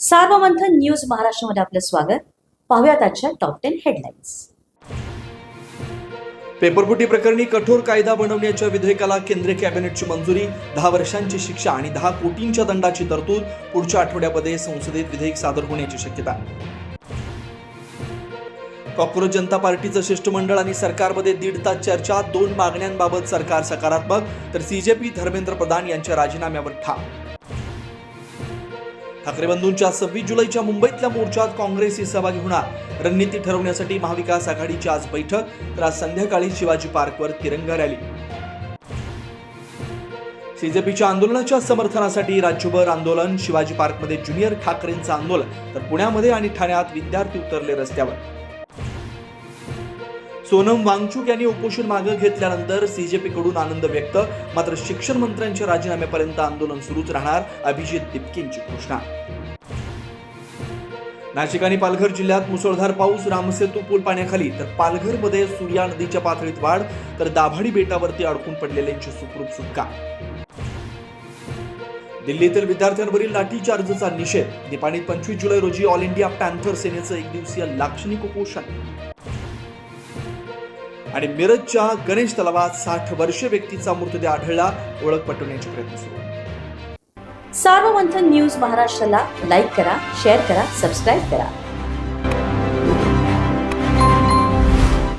Sarvamanthan news महाराष्ट्रामध्ये आपलं स्वागत. पाहूयात आजच्या टॉप 10 हेडलाईन्स. पेपरफुटी प्रकरणी कठोर कायदा बनवण्याच्या विधेयकाला केंद्रीय कॅबिनेटची मंजुरी. 10 वर्षांची शिक्षा आणि 10 कोटींच्या दंडाची तरतूद. पुढच्या आठवड्यामध्ये संसदेत विधेयक सादर होण्याची शक्यता. कॉक्रोच जनता पार्टीचं शिष्टमंडळ आणि सरकारमध्ये 1.5 तास चर्चा. 2 मागण्यांबाबत सरकार सकारात्मक, तर सीजेपी धर्मेंद्र प्रधान यांच्या राजीनाम्यावर ठाम. ठाकरे बंधूंच्या 26 जुलैच्या मुंबईतल्या मोर्चात काँग्रेसही सहभागी होणार. रणनीती ठरवण्यासाठी महाविकास आघाडीची आज बैठक, तर आज संध्याकाळी शिवाजी पार्कवर तिरंगा रॅली. सीजेपीच्या आंदोलनाच्या समर्थनासाठी राज्यभर आंदोलन. शिवाजी पार्कमध्ये ज्युनियर ठाकरेंचं आंदोलन, तर पुण्यामध्ये आणि ठाण्यात विद्यार्थी उतरले रस्त्यावर. सोनम वांगचुक यांनी उपोषण मागे घेतल्यानंतर सीजेपीकडून आनंद व्यक्त. मात्र शिक्षण मंत्र्यांच्या राजीनाम्यापर्यंत आंदोलन सुरूच राहणार, अभिजित दिपकेंची घोषणा. नाशिक आणि पालघर जिल्ह्यात मुसळधार पाऊस. रामसेतू पूल पाण्याखाली, तर पालघरमध्ये सूर्या नदीच्या पातळीत वाढ, तर दाभाडी बेटावरती अडकून पडलेल्यांची सुखरूप सुटका. दिल्लीतील विद्यार्थ्यांवरील लाठीचार्जचा निषेध. निपाणीत 25 जुलै रोजी ऑल इंडिया पॅन्थर सेनेचं 1 दिवसीय लाक्षणिक उपोषण. आणि मिरजच्या गणेश तलावात 60 वर्षीय व्यक्तीचा मृतदेह आढळला. ओळख पटवण्याचे प्रयत्न सुरू. सार्वमंथन न्यूज महाराष्ट्राला लाईक करा, शेअर करा, सबस्क्राईब करा.